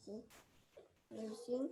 Sí, recién.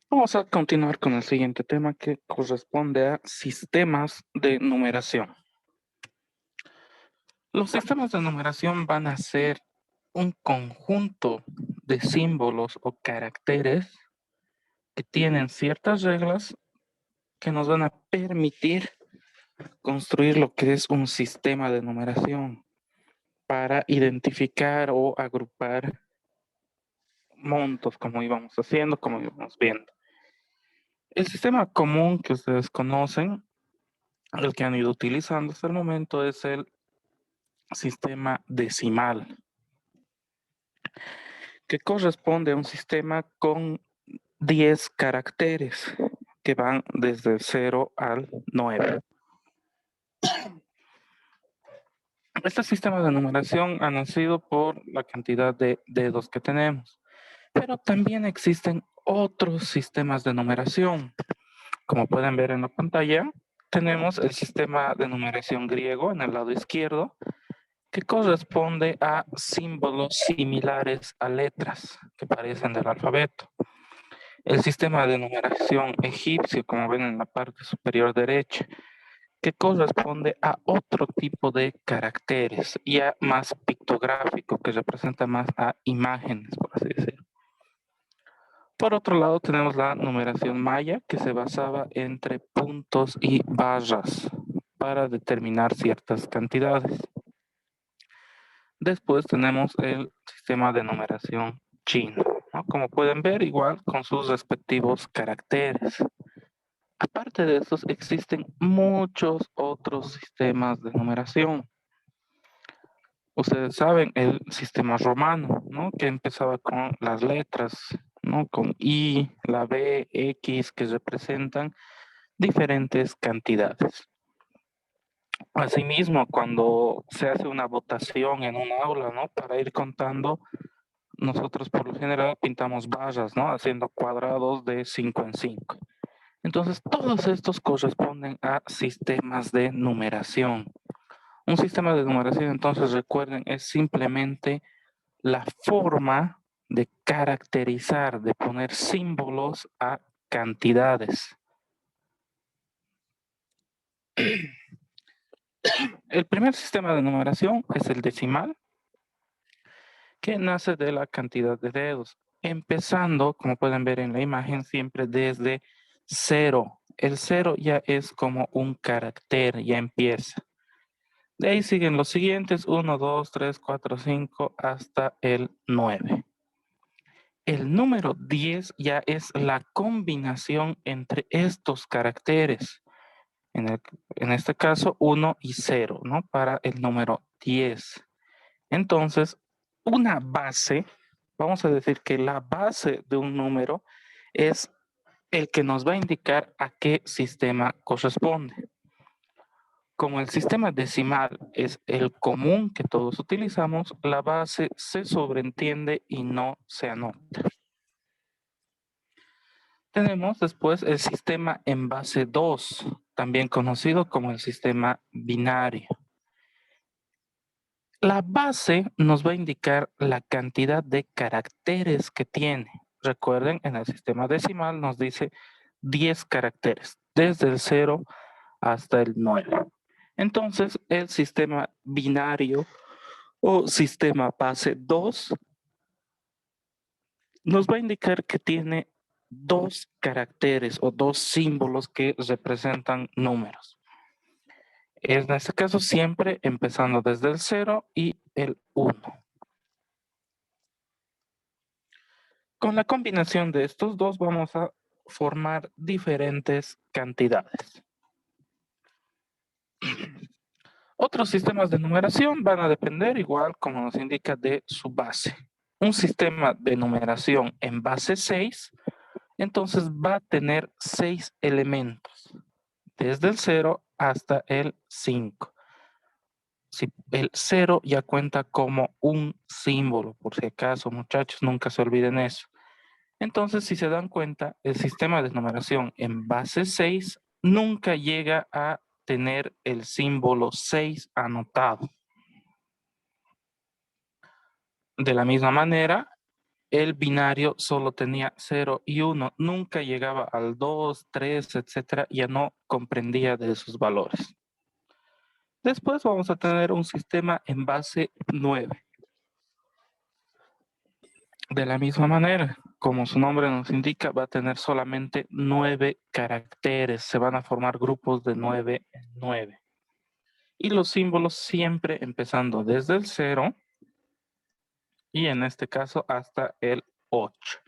Vamos a continuar con el siguiente tema que corresponde a sistemas de numeración. Los sistemas de numeración van a ser un conjunto de símbolos o caracteres que tienen ciertas reglas que nos van a permitir construir lo que es un sistema de numeración para identificar o agrupar montos, como íbamos haciendo, como íbamos viendo. El sistema común que ustedes conocen, el que han ido utilizando hasta el momento, es el sistema decimal, que corresponde a un sistema con 10 caracteres que van desde el 0 al 9. Este sistema de numeración ha nacido por la cantidad de dedos que tenemos, pero también existen otros sistemas de numeración. Como pueden ver en la pantalla, tenemos el sistema de numeración griego en el lado izquierdo, que corresponde a símbolos similares a letras que parecen del alfabeto. El sistema de numeración egipcio, como ven en la parte superior derecha, que corresponde a otro tipo de caracteres, ya más pictográfico, que representa más a imágenes, por así decirlo. Por otro lado, tenemos la numeración maya, que se basaba entre puntos y barras para determinar ciertas cantidades. Después tenemos el sistema de numeración chino, ¿no? Como pueden ver, igual con sus respectivos caracteres. Aparte de estos, existen muchos otros sistemas de numeración. Ustedes saben el sistema romano, ¿no? Que empezaba con las letras, ¿no? Con I, la B, X, que representan diferentes cantidades. Asimismo, cuando se hace una votación en un aula, ¿no? Para ir contando, nosotros por lo general pintamos barras, ¿no? Haciendo cuadrados de 5 en 5. Entonces, todos estos corresponden a sistemas de numeración. Un sistema de numeración, entonces, recuerden, es simplemente la forma de caracterizar, de poner símbolos a cantidades. El primer sistema de numeración es el decimal, que nace de la cantidad de dedos, empezando, como pueden ver en la imagen, siempre desde 0. El 0 ya es como un carácter, ya empieza. De ahí siguen los siguientes, 1, 2, 3, 4, 5, hasta el 9. El número 10 ya es la combinación entre estos caracteres. En este caso, 1 y 0, ¿no? Para el número 10. Entonces, una base, vamos a decir que la base de un número es el que nos va a indicar a qué sistema corresponde. Como el sistema decimal es el común que todos utilizamos, la base se sobreentiende y no se anota. Tenemos después el sistema en base 2, también conocido como el sistema binario. La base nos va a indicar la cantidad de caracteres que tiene. Recuerden, en el sistema decimal nos dice 10 caracteres, desde el 0 hasta el 9. Entonces, el sistema binario o sistema base 2 nos va a indicar que tiene 2 caracteres o 2 símbolos que representan números. En este caso, siempre empezando desde el 0 y el 1. Con la combinación de estos dos vamos a formar diferentes cantidades. Otros sistemas de numeración van a depender, igual como nos indica, de su base. Un sistema de numeración en base 6, entonces va a tener 6 elementos, desde el 0 hasta el 5. Si el 0 ya cuenta como un símbolo, por si acaso, muchachos, nunca se olviden eso. Entonces, si se dan cuenta, el sistema de numeración en base 6 nunca llega a tener el símbolo 6 anotado. De la misma manera, el binario solo tenía 0 y 1, nunca llegaba al 2, 3, etcétera, ya no comprendía de sus valores. Después vamos a tener un sistema en base 9. De la misma manera, como su nombre nos indica, va a tener solamente 9 caracteres. Se van a formar grupos de 9 en 9. Y los símbolos siempre empezando desde el 0 y en este caso hasta el 8.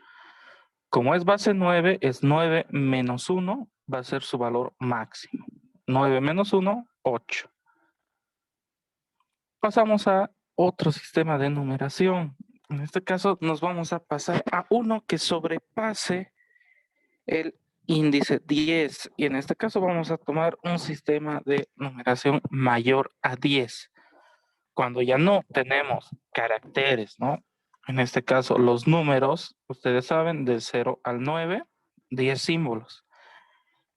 Como es base 9, es 9 menos 1, va a ser su valor máximo. 9 menos 1, 8. Pasamos a otro sistema de numeración. En este caso nos vamos a pasar a uno que sobrepase el índice 10. Y en este caso vamos a tomar un sistema de numeración mayor a 10. Cuando ya no tenemos caracteres, ¿no? En este caso, los números, ustedes saben, del 0 al 9, 10 símbolos.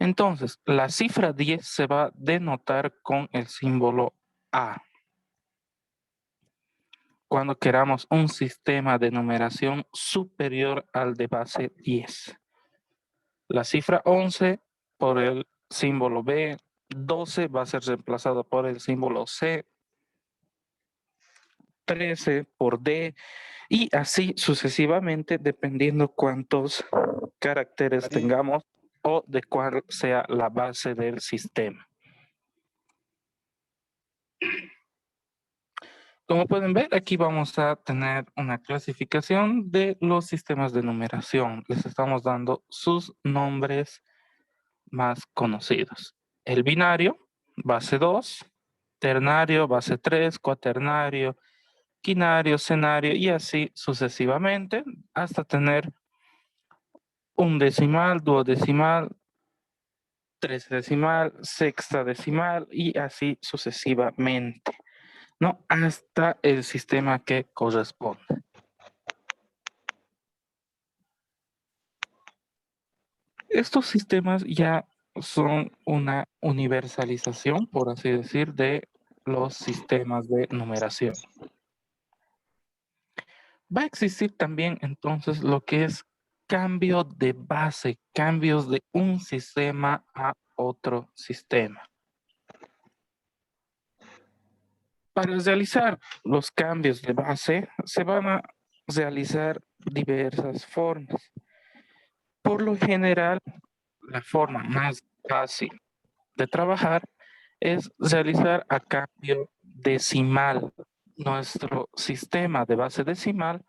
Entonces, la cifra 10 se va a denotar con el símbolo A. Cuando queramos un sistema de numeración superior al de base 10. La cifra 11 por el símbolo B, 12 va a ser reemplazado por el símbolo C, 13 por D, y así sucesivamente, dependiendo cuántos caracteres tengamos o de cuál sea la base del sistema. Como pueden ver, aquí vamos a tener una clasificación de los sistemas de numeración. Les estamos dando sus nombres más conocidos. El binario, base 2, ternario, base 3, cuaternario, quinario, senario y así sucesivamente hasta tener un decimal, duodecimal, tresdecimal, sextadecimal y así sucesivamente, ¿no? Hasta el sistema que corresponde. Estos sistemas ya son una universalización, por así decir, de los sistemas de numeración. Va a existir también entonces lo que es cambio de base, cambios de un sistema a otro sistema. Para realizar los cambios de base se van a realizar diversas formas. Por lo general, la forma más fácil de trabajar es realizar a cambio decimal. Nuestro sistema de base decimal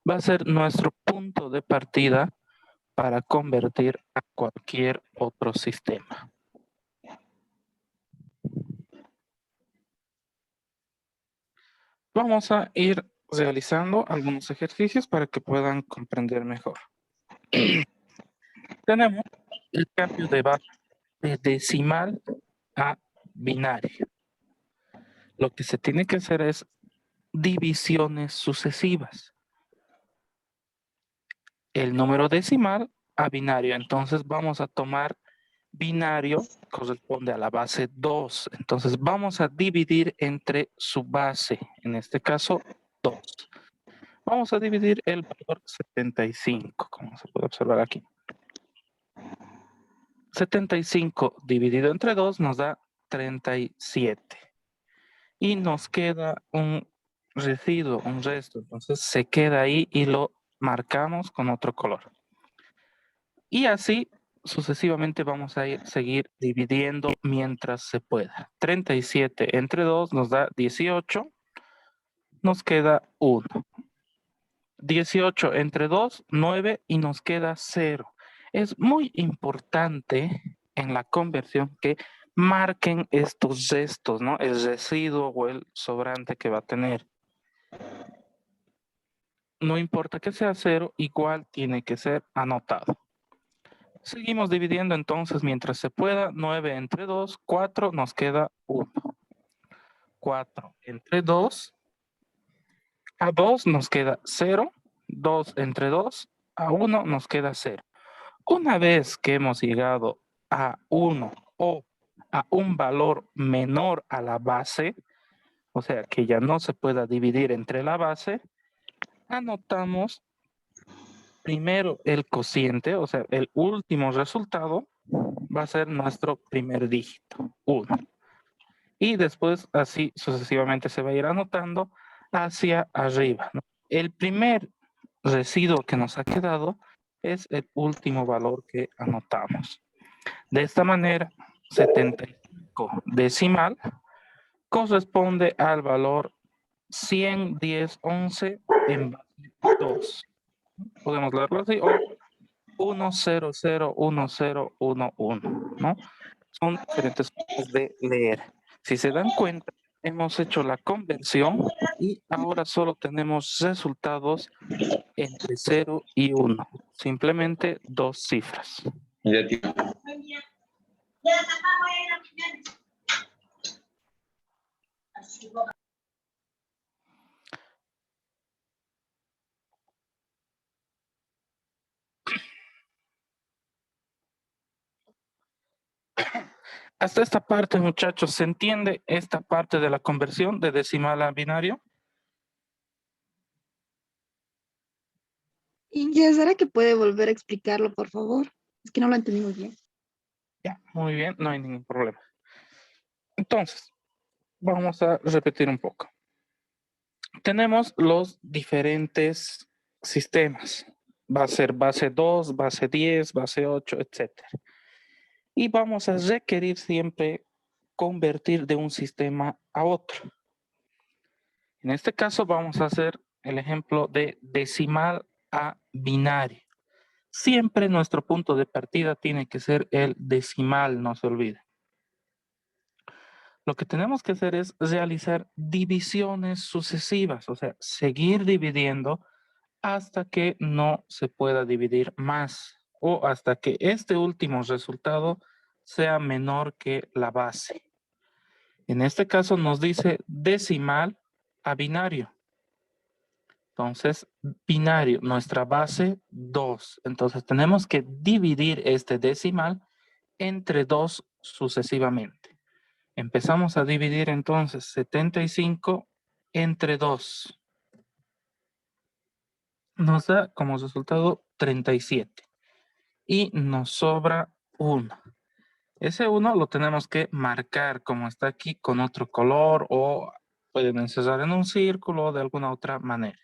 va a ser nuestro punto de partida para convertir a cualquier otro sistema. Vamos a ir realizando algunos ejercicios para que puedan comprender mejor. Tenemos el cambio de base de decimal a binario. Lo que se tiene que hacer es divisiones sucesivas. El número decimal a binario. Entonces vamos a tomar binario, corresponde a la base 2. Entonces vamos a dividir entre su base, en este caso 2. Vamos a dividir el valor 75, como se puede observar aquí. 75 dividido entre 2 nos da 37. Y nos queda un residuo, un resto. Entonces se queda ahí y lo marcamos con otro color. Y así sucesivamente vamos a seguir dividiendo mientras se pueda. 37 entre 2 nos da 18. Nos queda 1. 18 entre 2, 9 y nos queda 0. Es muy importante en la conversión que marquen estos restos, ¿no? El residuo o el sobrante que va a tener. No importa que sea 0, igual tiene que ser anotado. Seguimos dividiendo entonces mientras se pueda. 9 entre 2, 4, nos queda 1. 4 entre 2, a 2 nos queda 0. 2 entre 2, a 1 nos queda 0. Una vez que hemos llegado a 1 o a un valor menor a la base, o sea que ya no se pueda dividir entre la base, anotamos primero el cociente, o sea, el último resultado va a ser nuestro primer dígito, 1. Y después así sucesivamente se va a ir anotando hacia arriba, ¿no? El primer residuo que nos ha quedado es el último valor que anotamos. De esta manera, 75 decimal corresponde al valor 100, 10, 11 en base 2. Podemos leerlo así, o 1, 0, 0, 1, 0, 1, 1, ¿no? Son diferentes formas de leer. Si se dan cuenta, hemos hecho la conversión y ahora solo tenemos resultados entre 0 y 1. Simplemente dos cifras. Ya, tío. Hasta esta parte, muchachos, ¿se entiende esta parte de la conversión de decimal a binario? Inge, ¿será que puede volver a explicarlo, por favor? Es que no lo entendimos bien. Ya, muy bien, no hay ningún problema. Entonces, vamos a repetir un poco. Tenemos los diferentes sistemas. Va a ser base 2, base 10, base 8, etc. Y vamos a requerir siempre convertir de un sistema a otro. En este caso vamos a hacer el ejemplo de decimal a binario. Siempre nuestro punto de partida tiene que ser el decimal, no se olvide. Lo que tenemos que hacer es realizar divisiones sucesivas, o sea, seguir dividiendo hasta que no se pueda dividir más o hasta que este último resultado sea menor que la base. En este caso nos dice decimal a binario. Entonces, binario, nuestra base 2. Entonces, tenemos que dividir este decimal entre 2 sucesivamente. Empezamos a dividir entonces 75 entre 2. Nos da como resultado 37. Y nos sobra 1. Ese 1 lo tenemos que marcar como está aquí con otro color o pueden encerrar en un círculo o de alguna otra manera.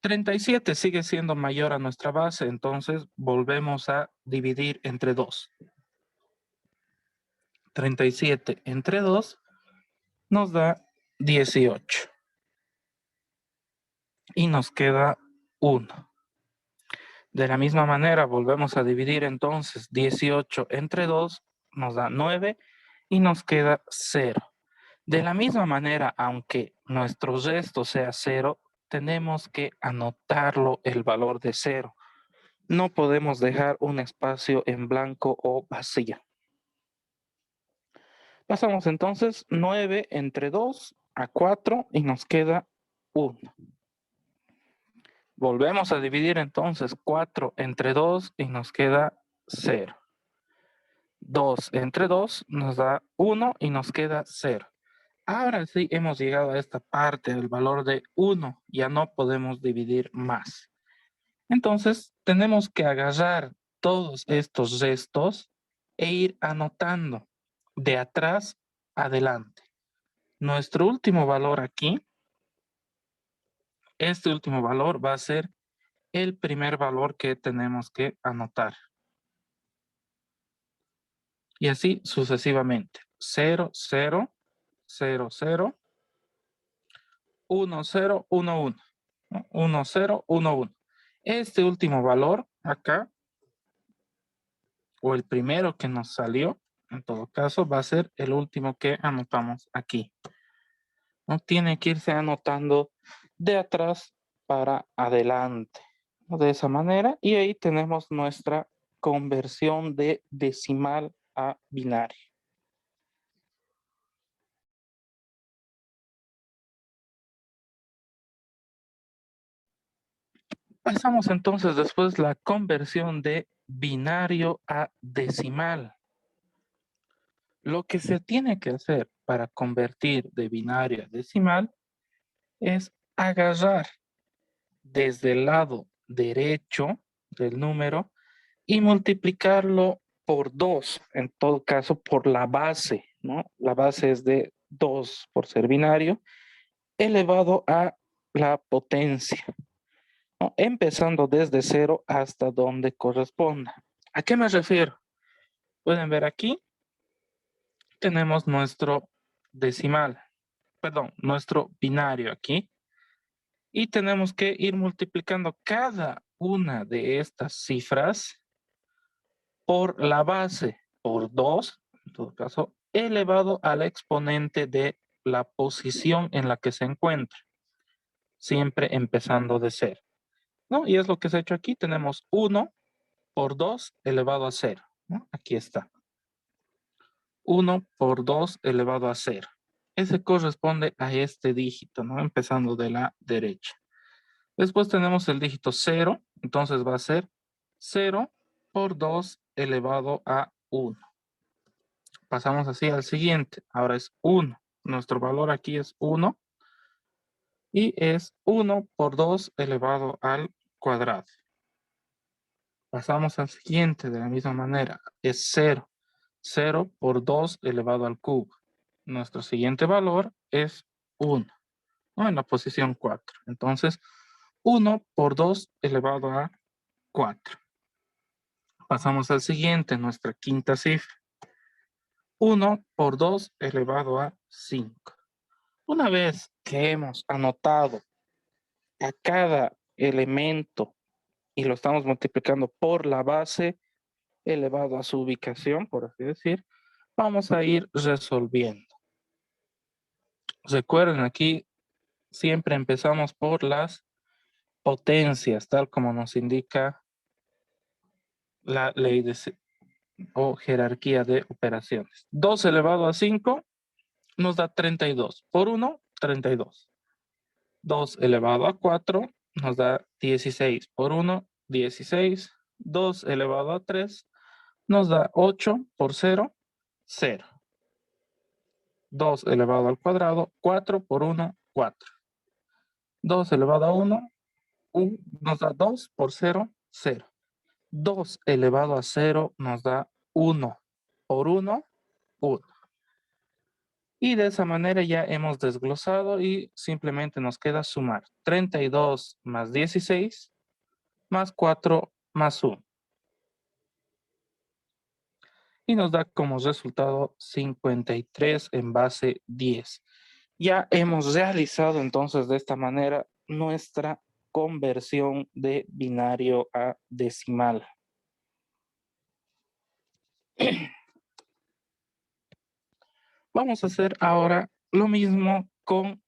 37 sigue siendo mayor a nuestra base, entonces volvemos a dividir entre 2. 37 entre 2 nos da 18. Y nos queda 1. De la misma manera volvemos a dividir entonces 18 entre 2 nos da 9 y nos queda 0. De la misma manera, aunque nuestro resto sea 0, tenemos que anotarlo el valor de 0. No podemos dejar un espacio en blanco o vacío. Pasamos entonces 9 entre 2 a 4 y nos queda 1. Volvemos a dividir entonces 4 entre 2 y nos queda 0. 2 entre 2 nos da 1 y nos queda 0. Ahora sí hemos llegado a esta parte del valor de 1. Ya no podemos dividir más. Entonces tenemos que agarrar todos estos restos e ir anotando de atrás adelante. Nuestro último valor aquí, este último valor va a ser el primer valor que tenemos que anotar. Y así sucesivamente. 0, 0, 0, 0, 1, 0, 1, 1. 1, 0, 1, 1. Este último valor acá, o el primero que nos salió, en todo caso, va a ser el último que anotamos aquí. No tiene que irse anotando de atrás para adelante. De esa manera, y ahí tenemos nuestra conversión de decimal a binario. Pasamos entonces después la conversión de binario a decimal. Lo que se tiene que hacer para convertir de binario a decimal es agarrar desde el lado derecho del número y multiplicarlo por 2, en todo caso por la base, ¿no? La base es de 2 por ser binario, elevado a la potencia, ¿no? Empezando desde 0 hasta donde corresponda. ¿A qué me refiero? Pueden ver aquí, tenemos nuestro decimal, perdón, nuestro binario aquí, y tenemos que ir multiplicando cada una de estas cifras por la base, por 2, en todo caso, elevado al exponente de la posición en la que se encuentra, siempre empezando de 0, ¿no? Y es lo que se ha hecho aquí, tenemos 1 por 2 elevado a 0, ¿no? Aquí está. 1 por 2 elevado a 0. Ese corresponde a este dígito, ¿no? Empezando de la derecha. Después tenemos el dígito 0, entonces va a ser 0 por 2 elevado a 1. Pasamos así al siguiente. Ahora es 1. Nuestro valor aquí es 1. Y es 1 por 2 elevado al cuadrado. Pasamos al siguiente de la misma manera. Es 0. 0 por 2 elevado al cubo. Nuestro siguiente valor es 1. ¿No? En la posición 4. Entonces, 1 por 2 elevado a 4. Pasamos al siguiente, nuestra quinta cifra. 1 por 2 elevado a 5. Una vez que hemos anotado a cada elemento y lo estamos multiplicando por la base elevado a su ubicación, por así decir, vamos a ir resolviendo. Recuerden, aquí siempre empezamos por las potencias, tal como nos indica la ley o jerarquía de operaciones. 2 elevado a 5 nos da 32. Por 1, 32. 2 elevado a 4 nos da 16. Por 1, 16. 2 elevado a 3 nos da 8. Por 0, 0. 2 elevado al cuadrado, 4 por 1, 4. 2 elevado a 1 nos da 2 por 0, 0. 2 elevado a 0 nos da 1. Por 1, 1. Y de esa manera ya hemos desglosado y simplemente nos queda sumar 32 más 16 más 4 más 1. Y nos da como resultado 53 en base 10. Ya hemos realizado entonces de esta manera nuestra conversión de binario a decimal. Vamos a hacer ahora lo mismo con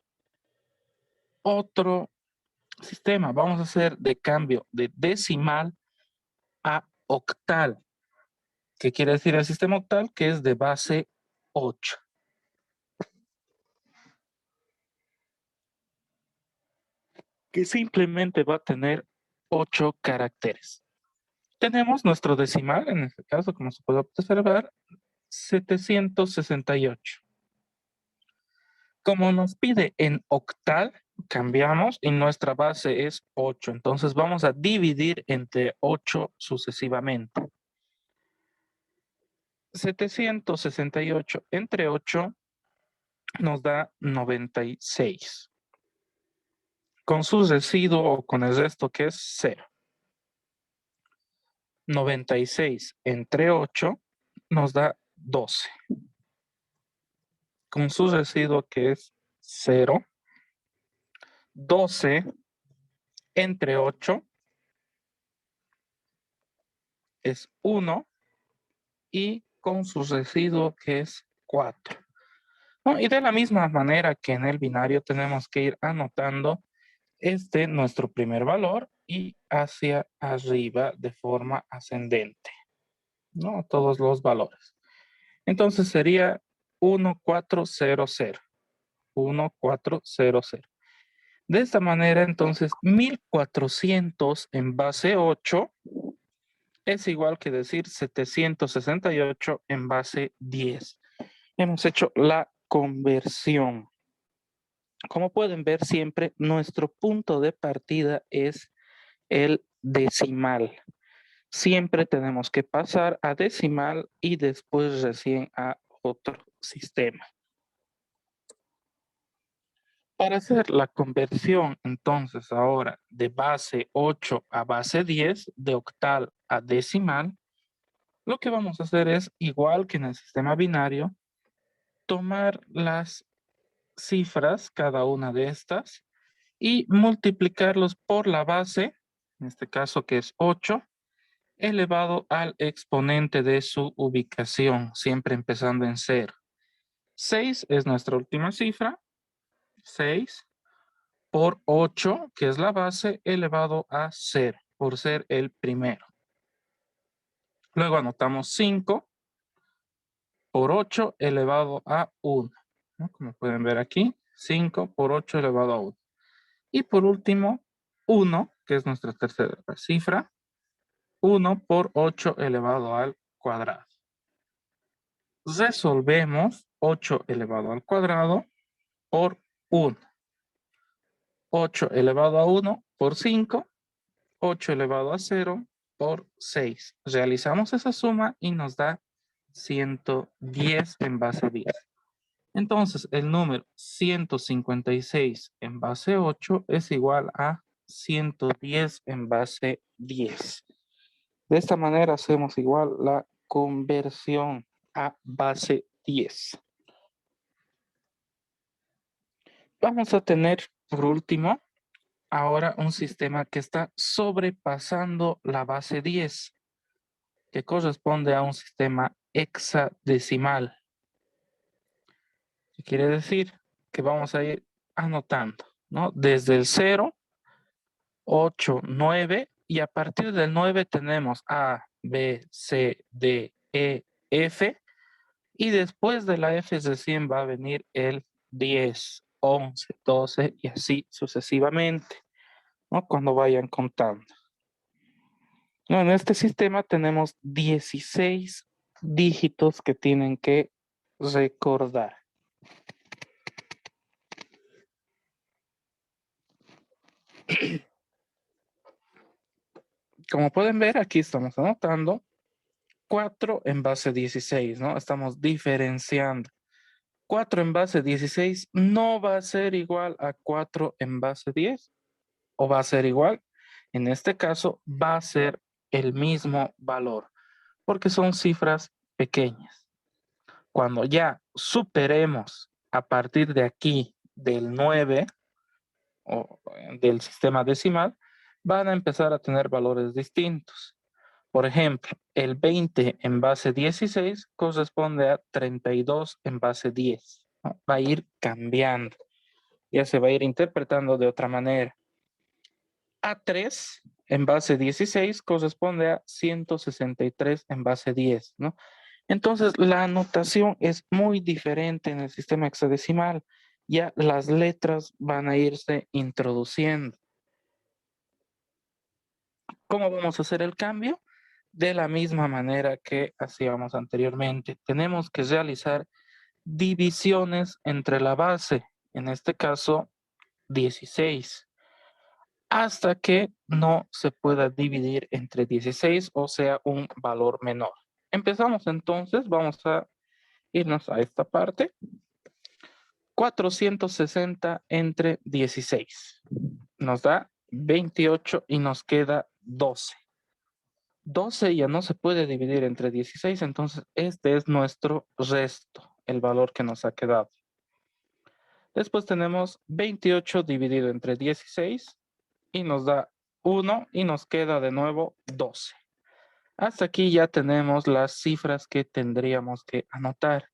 otro sistema. Vamos a hacer de cambio de decimal a octal. ¿Qué quiere decir el sistema octal? Que es de base 8. Que simplemente va a tener 8 caracteres. Tenemos nuestro decimal, en este caso, como se puede observar, 768. Como nos pide en octal, cambiamos y nuestra base es 8. Entonces vamos a dividir entre 8 sucesivamente. 768 entre 8 nos da 96. Con su residuo o con el resto que es 0. 96 entre 8 nos da 12. Con su residuo que es 0. 12 entre 8 es 1 y con su residuo que es 4. ¿No? Y de la misma manera que en el binario tenemos que ir anotando nuestro primer valor y hacia arriba de forma ascendente, ¿no? Todos los valores. Entonces sería 1400. 1400. De esta manera, entonces, 1400 en base 8 es igual que decir 768 en base 10. Hemos hecho la conversión. Como pueden ver, siempre nuestro punto de partida es el decimal. Siempre tenemos que pasar a decimal y después recién a otro sistema. Para hacer la conversión, entonces, ahora de base 8 a base 10, de octal a decimal, lo que vamos a hacer es, igual que en el sistema binario, tomar las cifras, cada una de estas, y multiplicarlos por la base, en este caso que es 8, elevado al exponente de su ubicación, siempre empezando en 0. 6 es nuestra última cifra, 6 por 8, que es la base, elevado a 0, por ser el primero. Luego anotamos 5 por 8 elevado a 1, ¿no? Como pueden ver aquí, 5 por 8 elevado a 1. Y por último, 1, que es nuestra tercera cifra, 1 por 8 elevado al cuadrado. Resolvemos 8 elevado al cuadrado por 1. 8 elevado a 1 por 5. 8 elevado a 0 por 6. Realizamos esa suma y nos da 110 en base 10. Entonces, el número 156 en base 8 es igual a 110 en base 10. De esta manera hacemos igual la conversión a base 10. Vamos a tener, por último, ahora un sistema que está sobrepasando la base 10, que corresponde a un sistema hexadecimal. ¿Qué quiere decir? Que vamos a ir anotando, ¿no? Desde el 0, 8, 9, y a partir del 9 tenemos A, B, C, D, E, F, y después de la F recién va a venir el 10, 11, 12 y así sucesivamente, ¿no? Cuando vayan contando. No, en este sistema tenemos 16 dígitos que tienen que recordar. Como pueden ver, aquí estamos anotando 4 en base 16, ¿no? Estamos diferenciando. 4 en base 16 no va a ser igual a 4 en base 10, o va a ser igual. En este caso, va a ser el mismo valor, porque son cifras pequeñas. Cuando ya superemos a partir de aquí del 9 o del sistema decimal, van a empezar a tener valores distintos. Por ejemplo, el 20 en base 16 corresponde a 32 en base 10, ¿no? Va a ir cambiando, ya se va a ir interpretando de otra manera. A3 en base 16 corresponde a 163 en base 10, ¿no? Entonces, la anotación es muy diferente en el sistema hexadecimal. Ya las letras van a irse introduciendo. ¿Cómo vamos a hacer el cambio? De la misma manera que hacíamos anteriormente. Tenemos que realizar divisiones entre la base, en este caso 16, hasta que no se pueda dividir entre 16, o sea, un valor menor. Empezamos entonces, vamos a irnos a esta parte. 460 entre 16 nos da 28 y nos queda 12. 12 ya no se puede dividir entre 16, entonces este es nuestro resto, el valor que nos ha quedado. Después tenemos 28 dividido entre 16 y nos da 1 y nos queda de nuevo 12. Hasta aquí ya tenemos las cifras que tendríamos que anotar.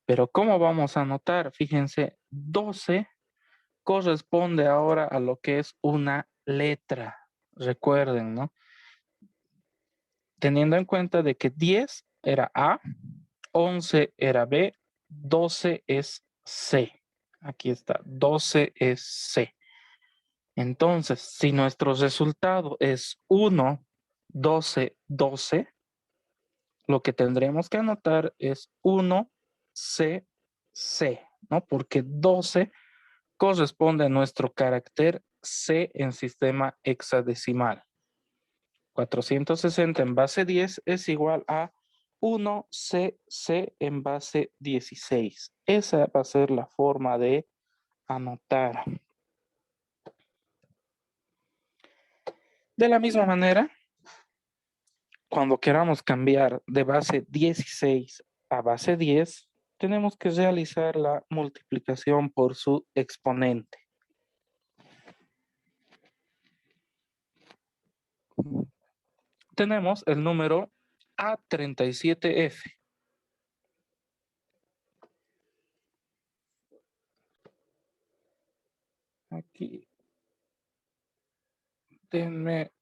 Pero ¿cómo vamos a anotar? Fíjense, 12 corresponde ahora a lo que es una letra. Recuerden, ¿no? Teniendo en cuenta de que 10 era A, 11 era B, 12 es C. Aquí está, 12 es C. Entonces, si nuestro resultado es 1, 12, 12, lo que tendremos que anotar es 1, C, C, ¿no? Porque 12 corresponde a nuestro carácter C en sistema hexadecimal. 460 en base 10 es igual a 1cc en base 16. Esa va a ser la forma de anotar. De la misma manera, cuando queramos cambiar de base 16 a base 10, tenemos que realizar la multiplicación por su exponente. Tenemos el número A37F. Aquí. Denme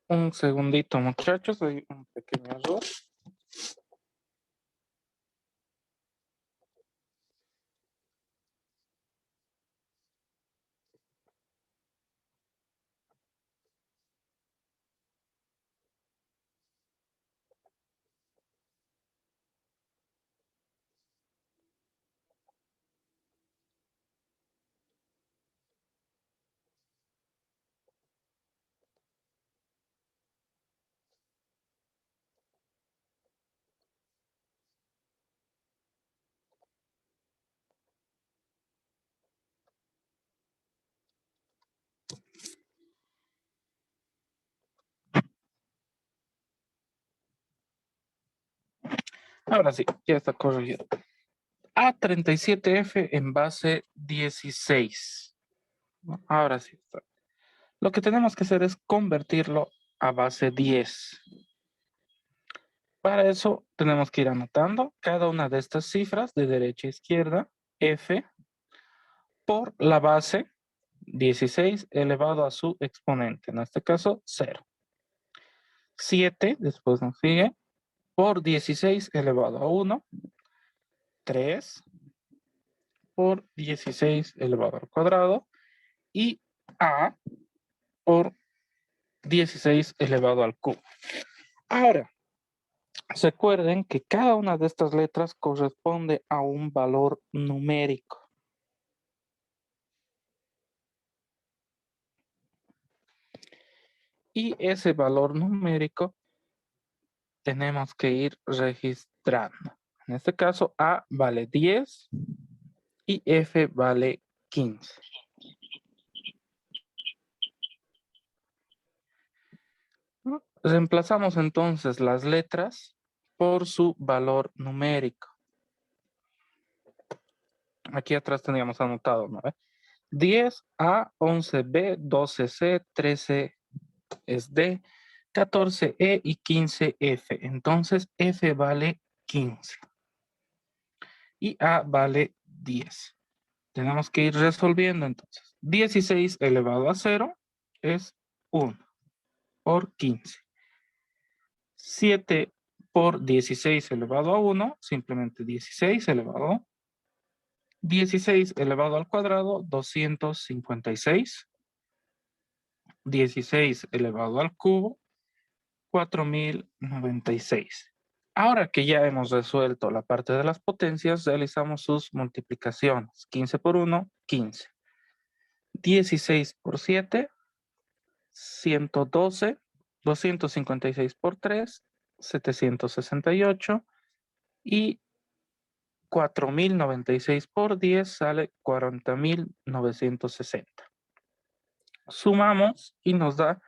un segundito, muchachos. Hay un pequeño error. Ahora sí, ya está corregido. A37F en base 16. Ahora sí está. Lo que tenemos que hacer es convertirlo a base 10. Para eso tenemos que ir anotando cada una de estas cifras de derecha a izquierda, F, por la base 16 elevado a su exponente, en este caso 0. 7, después nos sigue, por 16 elevado a 1, 3, por 16 elevado al cuadrado, y A por 16 elevado al cubo. Ahora, recuerden que cada una de estas letras corresponde a un valor numérico. Y ese valor numérico tenemos que ir registrando. En este caso, A vale 10 y F vale 15. Reemplazamos entonces las letras por su valor numérico. Aquí atrás teníamos anotado, ¿no? 10A, 11B, 12C, 13 es D, 14E y 15F. Entonces F vale 15 y A vale 10. Tenemos que ir resolviendo entonces. 16 elevado a 0 es 1 por 15. 7 por 16 elevado a 1, simplemente 16 elevado a 16 elevado al cuadrado, 256. 16 elevado al cubo, 4096. Ahora que ya hemos resuelto la parte de las potencias, realizamos sus multiplicaciones. 15 por 1, 15. 16 por 7, 112. 256 por 3, 768. Y 4096 por 10 sale 40960. Sumamos y nos da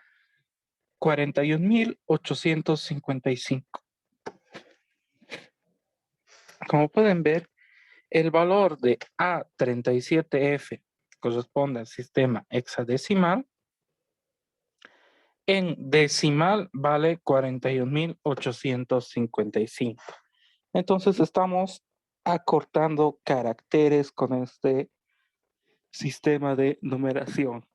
41.855. Como pueden ver, el valor de A37F corresponde al sistema hexadecimal. En decimal vale 41.855. Entonces estamos acortando caracteres con este sistema de numeración.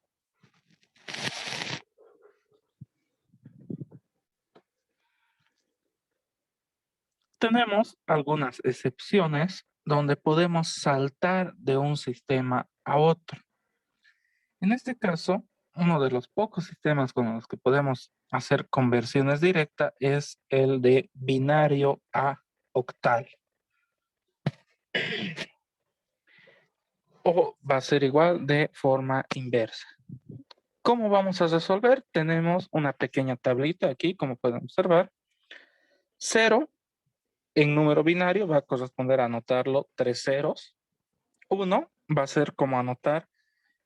Tenemos algunas excepciones donde podemos saltar de un sistema a otro. En este caso, uno de los pocos sistemas con los que podemos hacer conversiones directas es el de binario a octal. O va a ser igual de forma inversa. ¿Cómo vamos a resolver? Tenemos una pequeña tablita aquí, como pueden observar. 0 en número binario va a corresponder a anotarlo 3 ceros. 1 va a ser como anotar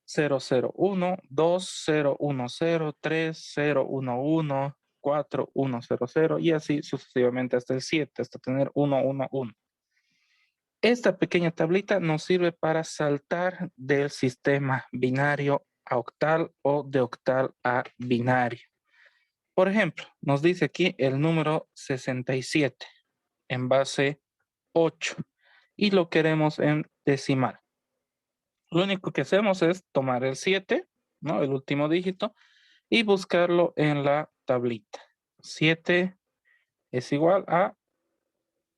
001, 2, 010, 3, 011, 4, 100 y así sucesivamente hasta el 7, hasta tener 111. Esta pequeña tablita nos sirve para saltar del sistema binario a octal o de octal a binario. Por ejemplo, nos dice aquí el número 67 en base 8 y lo queremos en decimal. Lo único que hacemos es tomar el 7, ¿no? El último dígito, y buscarlo en la tablita. 7 es igual a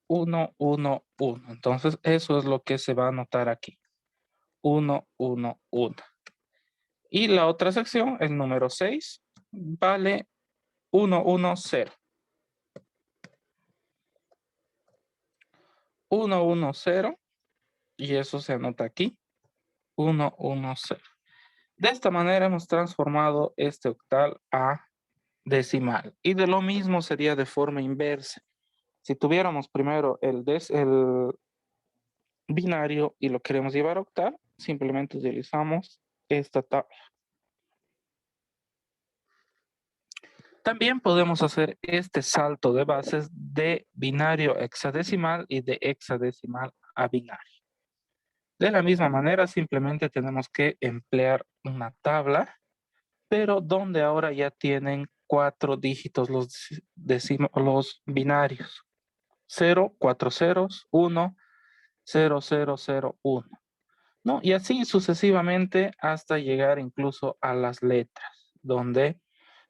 1, 1, 1. Entonces, eso es lo que se va a anotar aquí. 1, 1, 1. Y la otra sección, el número 6, vale 1, 1, 0. 1, 1, 0. Y eso se anota aquí. 1, 1, 0. De esta manera hemos transformado este octal a decimal. Y de lo mismo sería de forma inversa. Si tuviéramos primero el binario y lo queremos llevar a octal, simplemente utilizamos esta tabla. También podemos hacer este salto de bases de binario a hexadecimal y de hexadecimal a binario. De la misma manera, simplemente tenemos que emplear una tabla, pero donde ahora ya tienen 4 dígitos los binarios. 0, 4 ceros, 1, 0, 0, 0, 1. ¿No? Y así sucesivamente hasta llegar incluso a las letras, donde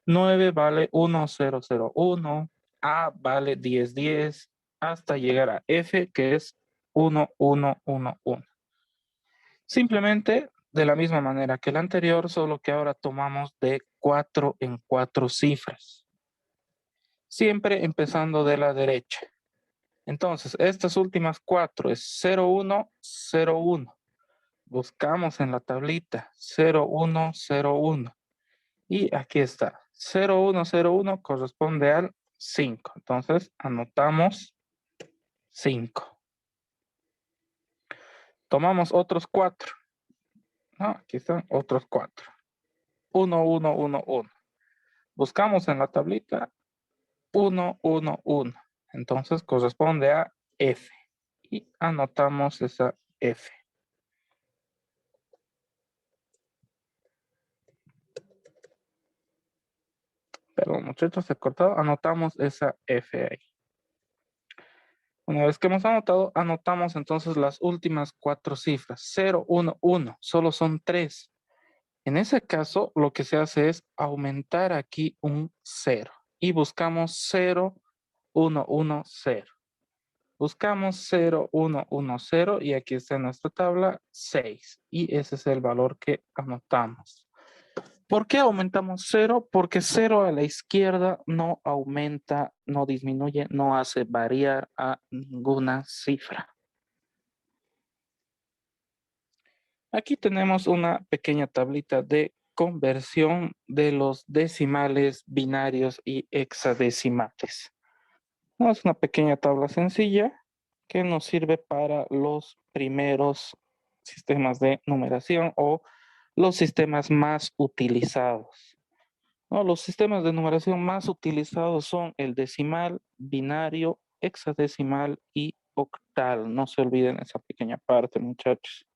9 vale 1, 0, 0, 1, A vale 10, 10, hasta llegar a F, que es 1, 1, 1, 1. Simplemente de la misma manera que el anterior, solo que ahora tomamos de 4 en 4 cifras. Siempre empezando de la derecha. Entonces, estas últimas 4 es 0, 1, 0, 1. Buscamos en la tablita 0, 1, 0, 1. Y aquí está. 0, 1, 0, 1 corresponde al 5. Entonces, anotamos 5. Tomamos otros 4. No, aquí están otros 4. 1, 1, 1, 1. Buscamos en la tablita 1, 1, 1. Entonces, corresponde a F. Y anotamos esa F. Perdón, muchachos, se ha cortado. Anotamos esa F ahí. Una vez que hemos anotado, anotamos entonces las últimas 4 cifras. 0, 1, 1. Solo son 3. En ese caso, lo que se hace es aumentar aquí un 0. Y buscamos 0, 1, 1, 0. Buscamos 0, 1, 1, 0. Y aquí está en nuestra tabla 6. Y ese es el valor que anotamos. ¿Por qué aumentamos 0? Porque 0 a la izquierda no aumenta, no disminuye, no hace variar a ninguna cifra. Aquí tenemos una pequeña tablita de conversión de los decimales, binarios y hexadecimales. No, es una pequeña tabla sencilla que nos sirve para los primeros sistemas de numeración o los sistemas más utilizados. No, los sistemas de numeración más utilizados son el decimal, binario, hexadecimal y octal. No se olviden esa pequeña parte, muchachos.